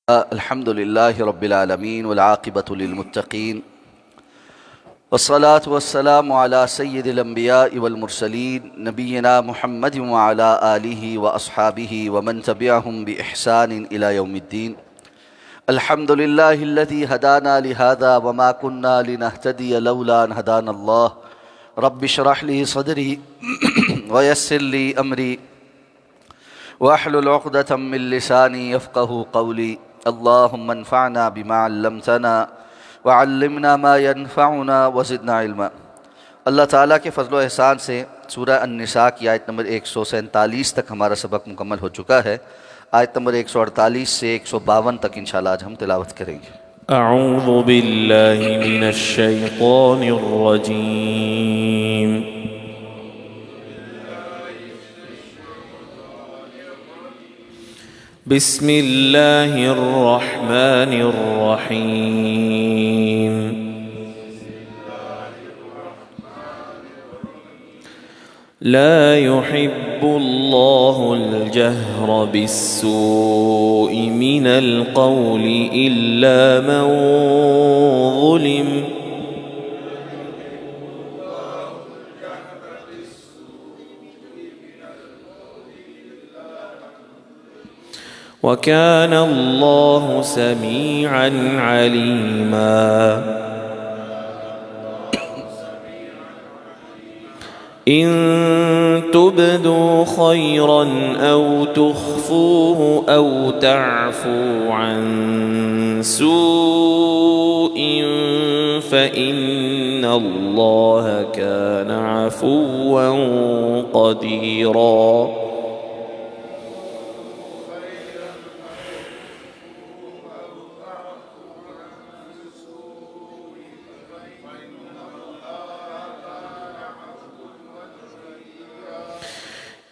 الحمد لله رب العالمين والعاقبة للمتقين والصلاة والسلام على سيد الأنبياء والمرسلين نبينا محمد وعلى آله وأصحابه ومن تبعهم بإحسان إلى يوم الدين. الحمد لله الذي هدانا لهذا وما كنا لنهتدي لولا أن هدانا الله. رب اشرح لي صدري ويسر لي أمري واحلل عقدة من لساني يفقه قولي. اللهم انفعنا بما علمتنا وعلمنا ما ينفعنا وزدنا علما. اللہ تعالیٰ کے فضل و احسان سے سورہ النساء کی آیت نمبر 147 تک ہمارا سبق مکمل ہو چکا ہے. آیت نمبر 148 سے 152 تک انشاءاللہ آج ہم تلاوت کریں گے. اعوذ باللہ من الشیطان الرجیم. بسم اللہ الرحمن الرحیم. لا يحب الله الجهر بالسوء من القول إلا من ظلم. وكان الله سميعا عليما. إن تبدوا خيرا أو تخفوه أو تعفوا عن سوء فإن الله كان عفوا قديرا.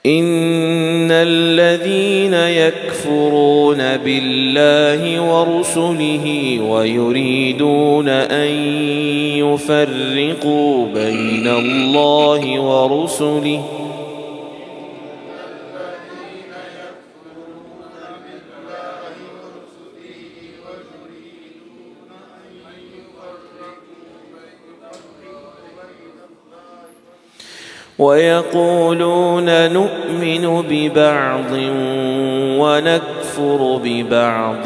إن الذين يكفرون بالله ورسله ويريدون أن يفرقوا بين الله ورسله ويقولون نؤمن ببعض ونكفر ببعض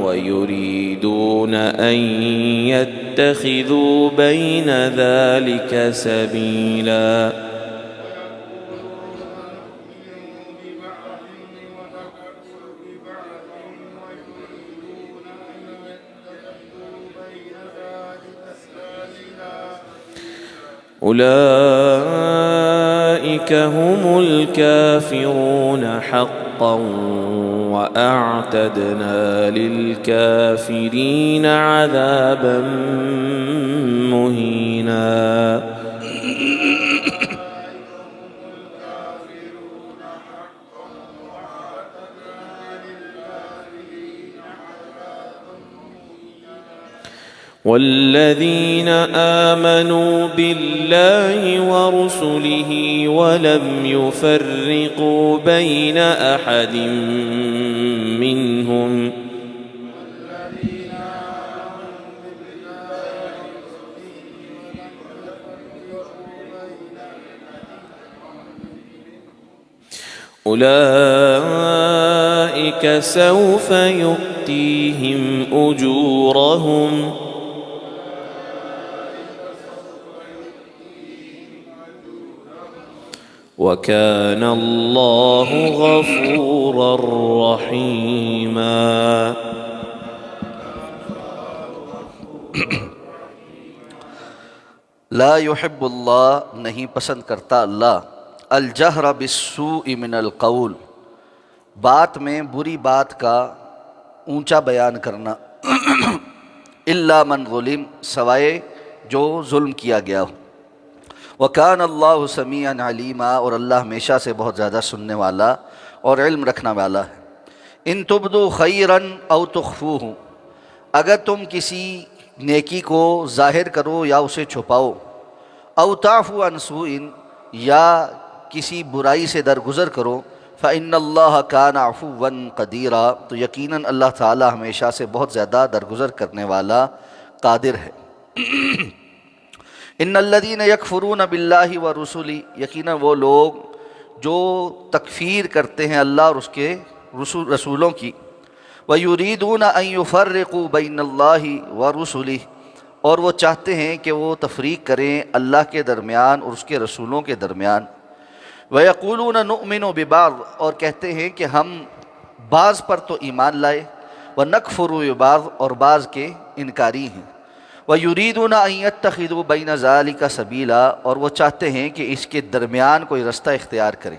ويريدون أن يتخذوا بين ذلك سبيلا. أولئك هم الكافرون حقا وأعتدنا للكافرين عذابا مهينا. والذين آمنوا بالله ورسله ولم يفرقوا بين أحد منهم أولئك سوف يؤتيهم أجورهم وكان الله غفورا رحيما. لا يحب اللہ نہیں پسند کرتا اللہ الجہر بالسوء من القول بات میں بری بات کا اونچا بیان کرنا الا من ظلم سوائے جو ظلم کیا گیا ہو. وَكَانَ اللَّهُ سَمِيعًا عَلِيمًا اور اللہ ہمیشہ سے بہت زیادہ سننے والا اور علم رکھنا والا ہے. ان تبدو خیراً او تخفوہ اگر تم کسی نیکی کو ظاہر کرو یا اسے چھپاؤ. او تعفو عن سوء یا کسی برائی سے درگزر کرو. فإن اللہ کان عفوا قدیرا، تو یقیناً اللہ تعالی ہمیشہ سے بہت زیادہ درگزر کرنے والا قادر ہے۔ ان الذین یکفرون باللہ ورسلہ، یقیناً وہ لوگ جو تکفیر کرتے ہیں اللہ اور اس کے رسولوں کی، وَيُرِيدُونَ أَن يُفَرِّقُوا بَيْنَ اللَّهِ وَرُسُلِهِ، اور وہ چاہتے ہیں کہ وہ تفریق کریں اللہ کے درمیان اور اس کے رسولوں کے درمیان، وَيَقُولُونَ نُؤْمِنُ بِبَعْضٍ، اور کہتے ہیں کہ ہم بعض پر تو ایمان لائے، وَنَكْفُرُ بِبَعْضٍ، اور بعض کے انکاری ہیں، وَيُرِيدُونَ أَن يَتَّخِذُوا بَيْنَ ذَلِكَ سَبِيلًا، اور وہ چاہتے ہیں کہ اس کے درمیان کوئی رستہ اختیار کریں۔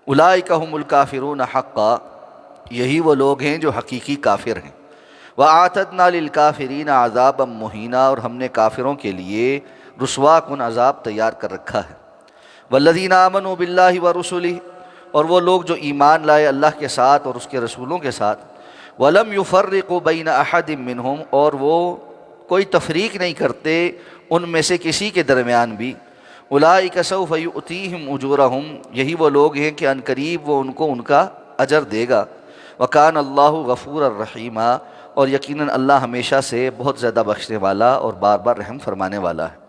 اولئک هم الکافرون حقا، یہی وہ لوگ ہیں جو حقیقی کافر ہیں۔ وَأَعْتَدْنَا لِلْكَافِرِينَ عَذَابًا مُهِينًا، اور ہم نے کافروں کے لیے رسوا کن عذاب تیار کر رکھا ہے۔ وَالَّذِينَ آمَنُوا بِاللَّهِ وَرُسُلِهِ، اور وہ لوگ جو ایمان لائے اللہ کے ساتھ اور اس کے رسولوں کے ساتھ، وَلَمْ يُفَرِّقُوا بَيْنَ أَحَدٍ مِّنْهُمْ، اور وہ کوئی تفریق نہیں کرتے ان میں سے کسی کے درمیان بھی، اولئک سوف یؤتیہم اجورہم، یہی وہ لوگ ہیں کہ عنقریب وہ ان کو ان کا اجر دے گا۔ وکان اللہ غفورا رحیما، اور یقیناً اللہ ہمیشہ سے بہت زیادہ بخشنے والا اور بار بار رحم فرمانے والا ہے۔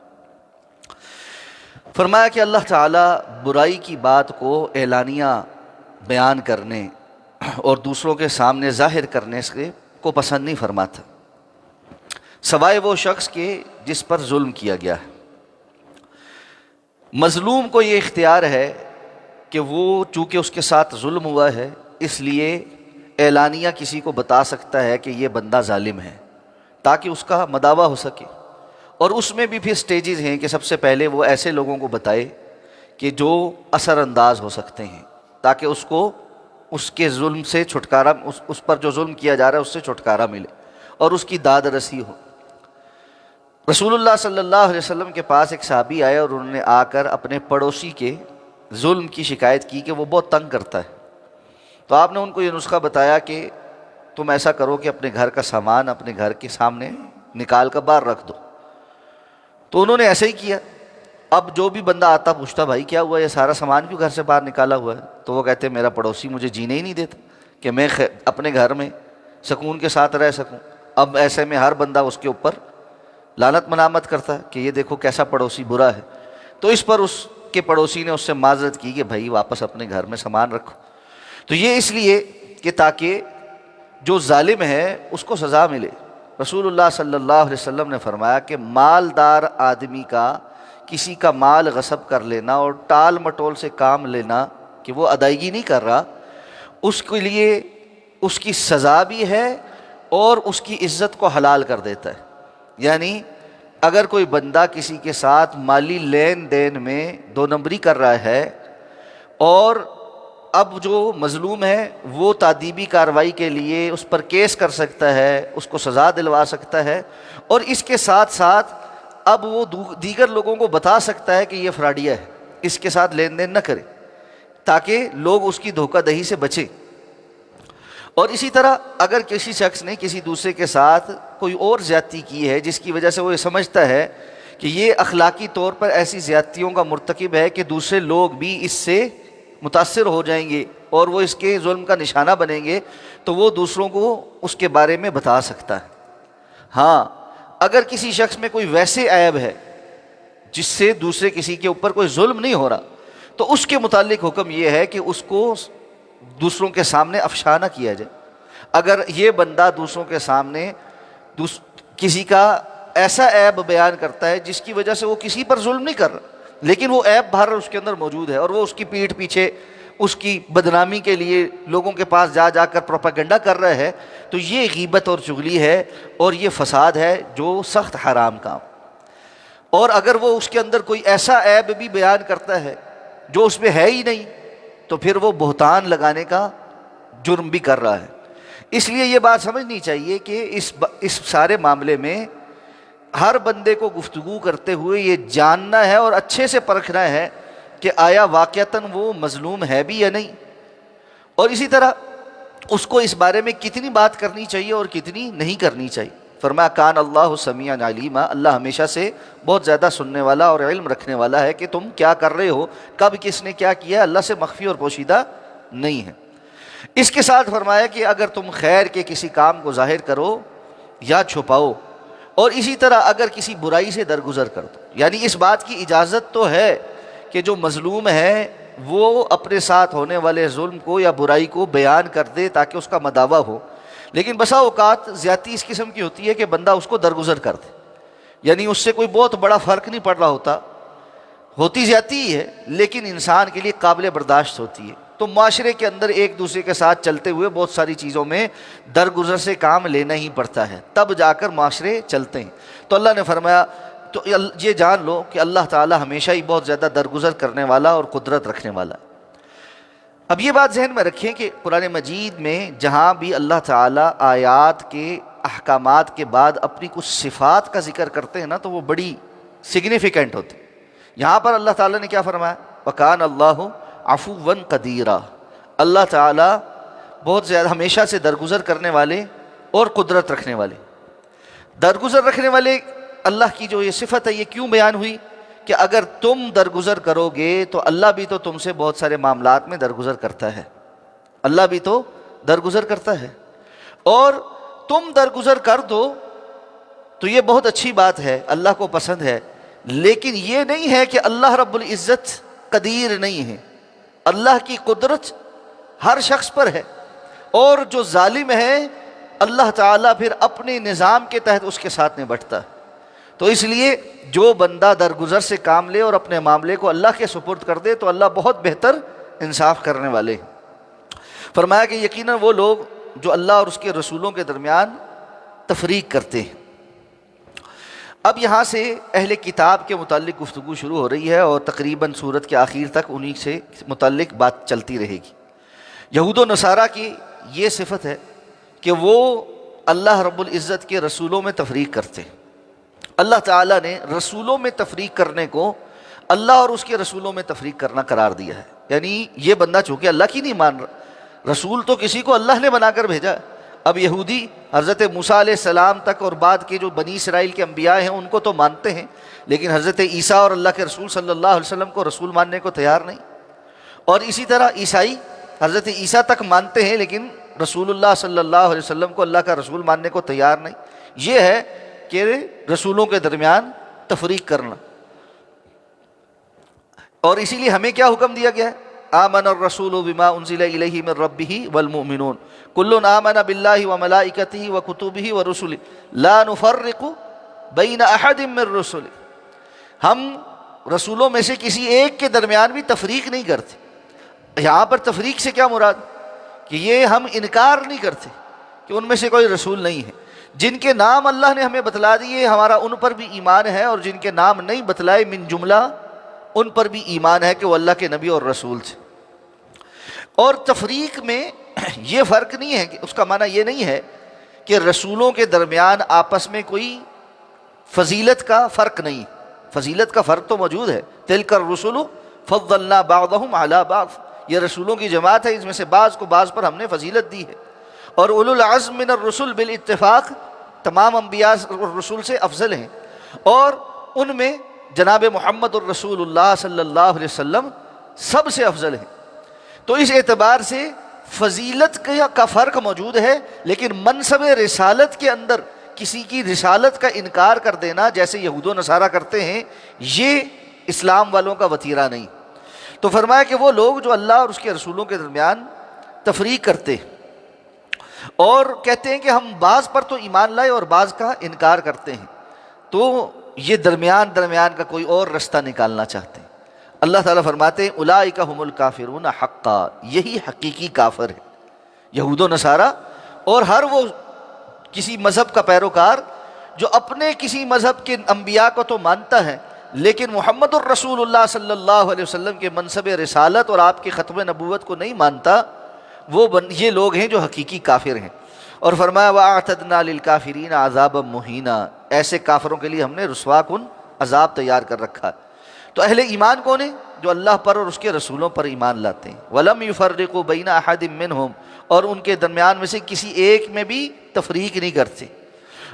فرمایا کہ اللہ تعالیٰ برائی کی بات کو اعلانیہ بیان کرنے اور دوسروں کے سامنے ظاہر کرنے سے کو پسند نہیں فرماتا، سوائے وہ شخص کے جس پر ظلم کیا گیا ہے۔ مظلوم کو یہ اختیار ہے کہ وہ چونکہ اس کے ساتھ ظلم ہوا ہے اس لیے اعلانیہ کسی کو بتا سکتا ہے کہ یہ بندہ ظالم ہے، تاکہ اس کا مداوع ہو سکے۔ اور اس میں بھی پھر سٹیجز ہیں کہ سب سے پہلے وہ ایسے لوگوں کو بتائے کہ جو اثر انداز ہو سکتے ہیں، تاکہ اس کو اس کے ظلم سے چھٹکارا، اس پر جو ظلم کیا جا رہا ہے اس سے چھٹکارا ملے اور اس کی داد رسی ہو۔ رسول اللہ صلی اللہ علیہ وسلم کے پاس ایک صحابی آئے اور انہوں نے آ کر اپنے پڑوسی کے ظلم کی شکایت کی کہ وہ بہت تنگ کرتا ہے۔ تو آپ نے ان کو یہ نسخہ بتایا کہ تم ایسا کرو کہ اپنے گھر کا سامان اپنے گھر کے سامنے نکال کر باہر رکھ دو۔ تو انہوں نے ایسے ہی کیا۔ اب جو بھی بندہ آتا پوچھتا بھائی کیا ہوا، یہ سارا سامان کیوں گھر سے باہر نکالا ہوا ہے؟ تو وہ کہتے میرا پڑوسی مجھے جینے ہی نہیں دیتا کہ میں اپنے گھر میں سکون کے ساتھ رہ سکوں۔ اب ایسے میں ہر بندہ اس کے اوپر لعنت ملامت کرتا ہے کہ یہ دیکھو کیسا پڑوسی برا ہے۔ تو اس پر اس کے پڑوسی نے اس سے معذرت کی کہ بھائی واپس اپنے گھر میں سامان رکھو۔ تو یہ اس لیے کہ تاکہ جو ظالم ہے اس کو سزا ملے۔ رسول اللہ صلی اللہ علیہ وسلم نے فرمایا کہ مالدار آدمی کا کسی کا مال غصب کر لینا اور ٹال مٹول سے کام لینا کہ وہ ادائیگی نہیں کر رہا، اس کے لیے اس کی سزا بھی ہے اور اس کی عزت کو حلال کر دیتا ہے۔ یعنی اگر کوئی بندہ کسی کے ساتھ مالی لین دین میں دو نمبری کر رہا ہے اور اب جو مظلوم ہے وہ تادیبی کارروائی کے لیے اس پر کیس کر سکتا ہے، اس کو سزا دلوا سکتا ہے، اور اس کے ساتھ ساتھ اب وہ دیگر لوگوں کو بتا سکتا ہے کہ یہ فراڈیہ ہے، اس کے ساتھ لین دین نہ کرے، تاکہ لوگ اس کی دھوکہ دہی سے بچیں۔ اور اسی طرح اگر کسی شخص نے کسی دوسرے کے ساتھ کوئی اور زیادتی کی ہے جس کی وجہ سے وہ یہ سمجھتا ہے کہ یہ اخلاقی طور پر ایسی زیادتیوں کا مرتکب ہے کہ دوسرے لوگ بھی اس سے متاثر ہو جائیں گے اور وہ اس کے ظلم کا نشانہ بنیں گے، تو وہ دوسروں کو اس کے بارے میں بتا سکتا ہے۔ ہاں اگر کسی شخص میں کوئی ویسے عیب ہے جس سے دوسرے کسی کے اوپر کوئی ظلم نہیں ہو رہا، تو اس کے متعلق حکم یہ ہے کہ اس کو دوسروں کے سامنے افشا نہ کیا جائے۔ اگر یہ بندہ دوسروں کے سامنے کسی کا ایسا عیب بیان کرتا ہے جس کی وجہ سے وہ کسی پر ظلم نہیں کر رہا لیکن وہ عیب باہر اس کے اندر موجود ہے اور وہ اس کی پیٹھ پیچھے اس کی بدنامی کے لیے لوگوں کے پاس جا جا کر پروپیگنڈا کر رہا ہے، تو یہ غیبت اور چغلی ہے اور یہ فساد ہے جو سخت حرام کام۔ اور اگر وہ اس کے اندر کوئی ایسا عیب بھی بیان کرتا ہے جو اس میں ہے ہی نہیں، تو پھر وہ بہتان لگانے کا جرم بھی کر رہا ہے۔ اس لیے یہ بات سمجھنی چاہیے کہ اس سارے معاملے میں ہر بندے کو گفتگو کرتے ہوئے یہ جاننا ہے اور اچھے سے پرکھنا ہے کہ آیا واقعتاً وہ مظلوم ہے بھی یا نہیں، اور اسی طرح اس کو اس بارے میں کتنی بات کرنی چاہیے اور کتنی نہیں کرنی چاہیے۔ فرمایا کان اللہ سمیعا علیما، اللہ ہمیشہ سے بہت زیادہ سننے والا اور علم رکھنے والا ہے کہ تم کیا کر رہے ہو، کب کس نے کیا کیا، اللہ سے مخفی اور پوشیدہ نہیں ہے۔ اس کے ساتھ فرمایا کہ اگر تم خیر کے کسی کام کو ظاہر کرو یا چھپاؤ، اور اسی طرح اگر کسی برائی سے درگزر کر دو، یعنی اس بات کی اجازت تو ہے کہ جو مظلوم ہے وہ اپنے ساتھ ہونے والے ظلم کو یا برائی کو بیان کر دے تاکہ اس کا مداوع ہو، لیکن بسا اوقات زیادتی اس قسم کی ہوتی ہے کہ بندہ اس کو درگزر کر دے، یعنی اس سے کوئی بہت بڑا فرق نہیں پڑ رہا ہوتی زیادتی ہی ہے لیکن انسان کے لیے قابل برداشت ہوتی ہے۔ تو معاشرے کے اندر ایک دوسرے کے ساتھ چلتے ہوئے بہت ساری چیزوں میں درگزر سے کام لینا ہی پڑتا ہے، تب جا کر معاشرے چلتے ہیں۔ تو اللہ نے فرمایا تو یہ جان لو کہ اللہ تعالی ہمیشہ ہی بہت زیادہ درگزر کرنے والا اور قدرت رکھنے والا ہے۔ اب یہ بات ذہن میں رکھیں کہ قرآن مجید میں جہاں بھی اللہ تعالیٰ آیات کے احکامات کے بعد اپنی کچھ صفات کا ذکر کرتے ہیں نا تو وہ بڑی سگنیفیکنٹ ہوتی ہے۔ یہاں پر اللہ تعالیٰ نے کیا فرمایا؟ وَكَانَ اللَّهُ عَفُوًّا قَدِيرًا، اللہ تعالیٰ بہت زیادہ ہمیشہ سے درگزر کرنے والے اور قدرت رکھنے والے۔ درگزر رکھنے والے اللہ کی جو یہ صفت ہے یہ کیوں بیان ہوئی؟ کہ اگر تم درگزر کرو گے تو اللہ بھی تو تم سے بہت سارے معاملات میں درگزر کرتا ہے، اللہ بھی تو درگزر کرتا ہے، اور تم درگزر کر دو تو یہ بہت اچھی بات ہے، اللہ کو پسند ہے، لیکن یہ نہیں ہے کہ اللہ رب العزت قدیر نہیں ہے۔ اللہ کی قدرت ہر شخص پر ہے، اور جو ظالم ہے اللہ تعالیٰ پھر اپنے نظام کے تحت اس کے ساتھ نبٹتا ہے۔ تو اس لیے جو بندہ درگزر سے کام لے اور اپنے معاملے کو اللہ کے سپرد کر دے تو اللہ بہت بہتر انصاف کرنے والے ہیں۔ فرمایا کہ یقیناً وہ لوگ جو اللہ اور اس کے رسولوں کے درمیان تفریق کرتے ہیں۔ اب یہاں سے اہل کتاب کے متعلق گفتگو شروع ہو رہی ہے اور تقریباً سورت کے آخر تک انہی سے متعلق بات چلتی رہے گی۔ یہود و نصارہ کی یہ صفت ہے کہ وہ اللہ رب العزت کے رسولوں میں تفریق کرتے ہیں۔ اللہ تعالیٰ نے رسولوں میں تفریق کرنے کو اللہ اور اس کے رسولوں میں تفریق کرنا قرار دیا ہے، یعنی یہ بندہ چونکہ اللہ کی نہیں مان رہا، رسول تو کسی کو اللہ نے بنا کر بھیجا ہے۔ اب یہودی حضرت موسیٰ علیہ السلام تک اور بعد کے جو بنی اسرائیل کے انبیاء ہیں ان کو تو مانتے ہیں، لیکن حضرت عیسیٰ اور اللہ کے رسول صلی اللہ علیہ وسلم کو رسول ماننے کو تیار نہیں، اور اسی طرح عیسائی حضرت عیسیٰ تک مانتے ہیں لیکن رسول اللہ صلی اللہ علیہ وسلم کو اللہ کا رسول ماننے کو تیار نہیں۔ یہ ہے کہ رسولوں کے درمیان تفریق کرنا، اور اسی لیے ہمیں کیا حکم دیا گیا ہے؟ آمن الرسول بما انزل الیہ من ربہ والمؤمنون کل آمن باللہ وملائکتہ وکتبہ ورسلہ لا نفرق بین احد من رسلہ، ہم رسولوں میں سے کسی ایک کے درمیان بھی تفریق نہیں کرتے۔ یہاں پر تفریق سے کیا مراد؟ کہ یہ ہم انکار نہیں کرتے کہ ان میں سے کوئی رسول نہیں ہے، جن کے نام اللہ نے ہمیں بتلا دیے ہمارا ان پر بھی ایمان ہے، اور جن کے نام نہیں بتلائے من جملہ ان پر بھی ایمان ہے کہ وہ اللہ کے نبی اور رسول تھے۔ اور تفریق میں یہ فرق نہیں ہے کہ اس کا معنی یہ نہیں ہے کہ رسولوں کے درمیان آپس میں کوئی فضیلت کا فرق نہیں، فضیلت کا فرق تو موجود ہے۔ تلک الرسل فضلنا بعضهم علی بعض، یہ رسولوں کی جماعت ہے، اس میں سے بعض کو بعض پر ہم نے فضیلت دی ہے، اور اولو العزم من الرسل بالاتفاق تمام انبیاء اور رسول سے افضل ہیں، اور ان میں جناب محمد الرسول اللہ صلی اللہ علیہ وسلم سب سے افضل ہیں۔ تو اس اعتبار سے فضیلت کا فرق موجود ہے، لیکن منصب رسالت کے اندر کسی کی رسالت کا انکار کر دینا جیسے یہود و نصارہ کرتے ہیں، یہ اسلام والوں کا وتیرہ نہیں۔ تو فرمایا کہ وہ لوگ جو اللہ اور اس کے رسولوں کے درمیان تفریق کرتے ہیں اور کہتے ہیں کہ ہم بعض پر تو ایمان لائے اور بعض کا انکار کرتے ہیں، تو یہ درمیان کا کوئی اور رستہ نکالنا چاہتے ہیں۔ اللہ تعالیٰ فرماتے ہیں اولئک هم الکافرون حقا، یہی حقیقی کافر ہے، یہود و نصارہ اور ہر وہ کسی مذہب کا پیروکار جو اپنے کسی مذہب کے انبیاء کو تو مانتا ہے لیکن محمد الرسول اللہ صلی اللہ علیہ وسلم کے منصب رسالت اور آپ کی ختم نبوت کو نہیں مانتا، یہ لوگ ہیں جو حقیقی کافر ہیں۔ اور فرمایا وَأَعْتَدْنَا لِلْكَافِرِينَ عَذَابًا مُهِينًا، ایسے کافروں کے لیے ہم نے رسوا کن عذاب تیار کر رکھا ہے۔ تو اہل ایمان کون ہیں؟ جو اللہ پر اور اس کے رسولوں پر ایمان لاتے ہیں۔ وَلَمْ يُفَرِّقُوا بَيْنَ أَحَدٍ مِّنْهُمْ، اور ان کے درمیان میں سے کسی ایک میں بھی تفریق نہیں کرتے۔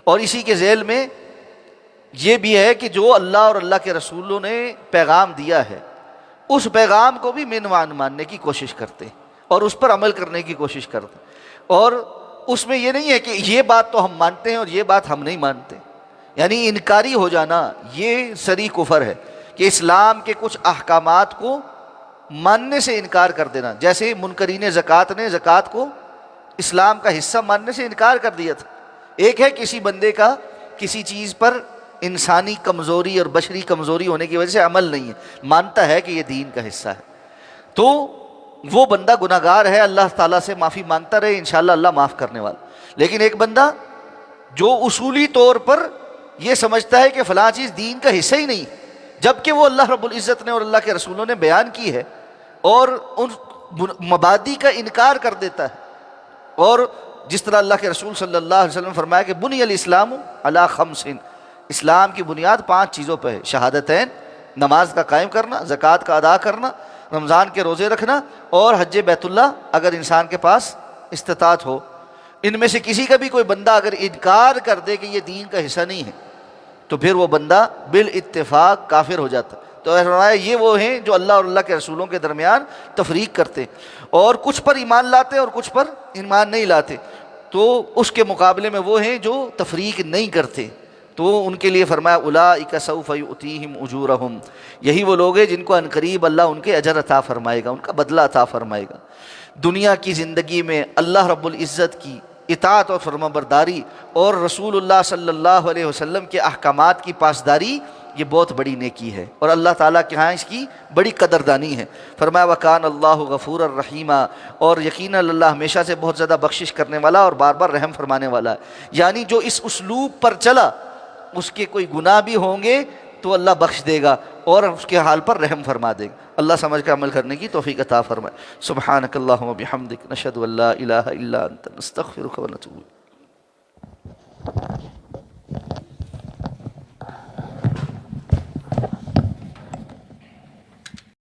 اور اسی کے ذیل میں یہ بھی ہے کہ جو اللہ اور اللہ کے رسولوں نے پیغام دیا ہے اس پیغام کو بھی ماننے کی کوشش کرتے ہیں۔ اور اس پر عمل کرنے کی کوشش کرتے ہیں، اور اس میں یہ نہیں ہے کہ یہ بات تو ہم مانتے ہیں اور یہ بات ہم نہیں مانتے، یعنی انکاری ہو جانا یہ صریح کفر ہے کہ اسلام کے کچھ احکامات کو ماننے سے انکار کر دینا، جیسے منکرین زکوٰۃ نے زکوٰۃ کو اسلام کا حصہ ماننے سے انکار کر دیا تھا۔ ایک ہے کسی بندے کا کسی چیز پر انسانی کمزوری اور بشری کمزوری ہونے کی وجہ سے عمل نہیں ہے، مانتا ہے کہ یہ دین کا حصہ ہے، تو وہ بندہ گناہ گار ہے، اللہ تعالیٰ سے معافی مانگتا رہے، انشاءاللہ اللہ معاف کرنے والا۔ لیکن ایک بندہ جو اصولی طور پر یہ سمجھتا ہے کہ فلاں چیز دین کا حصہ ہی نہیں، جبکہ وہ اللہ رب العزت نے اور اللہ کے رسولوں نے بیان کی ہے، اور ان مبادی کا انکار کر دیتا ہے، اور جس طرح اللہ کے رسول صلی اللہ علیہ وسلم نے فرمایا کہ بنی الاسلام علی خمس، اسلام کی بنیاد 5 چیزوں پہ ہے، شہادتین، نماز کا قائم کرنا، زکوٰۃ کا ادا کرنا، رمضان کے روزے رکھنا، اور حج بیت اللہ اگر انسان کے پاس استطاعت ہو۔ ان میں سے کسی کا بھی کوئی بندہ اگر انکار کر دے کہ یہ دین کا حصہ نہیں ہے تو پھر وہ بندہ بالاتفاق کافر ہو جاتا ہے۔ تو فرمایا یہ وہ ہیں جو اللہ اور اللہ کے رسولوں کے درمیان تفریق کرتے، اور کچھ پر ایمان لاتے اور کچھ پر ایمان نہیں لاتے، تو اس کے مقابلے میں وہ ہیں جو تفریق نہیں کرتے، تو ان کے لیے فرمایا اولئک سوف یؤتیہم اجورہم، یہی وہ لوگ ہیں جن کو عنقریب اللہ ان کے اجر عطا فرمائے گا، ان کا بدلہ عطا فرمائے گا۔ دنیا کی زندگی میں اللہ رب العزت کی اطاعت اور فرمانبرداری اور رسول اللہ صلی اللہ علیہ وسلم کے احکامات کی پاسداری، یہ بہت بڑی نیکی ہے، اور اللہ تعالیٰ کے ہاں اس کی بڑی قدردانی ہے۔ فرمایا وَكَانَ اللَّهُ غَفُورًا رَحِيمًا، اور یقیناً اللہ ہمیشہ سے بہت زیادہ بخشش کرنے والا اور بار بار رحم فرمانے والا ہے۔ یعنی جو اس اسلوب پر چلا اس کے کوئی گناہ بھی ہوں گے تو اللہ بخش دے گا اور اس کے حال پر رحم فرما دے گا۔ اللہ سمجھ کر عمل کرنے کی توفیق عطا فرمائے۔ سبحانک اللہم و بحمدک، نشہد ان لا الہ الا انت، نستغفرک و نتوب۔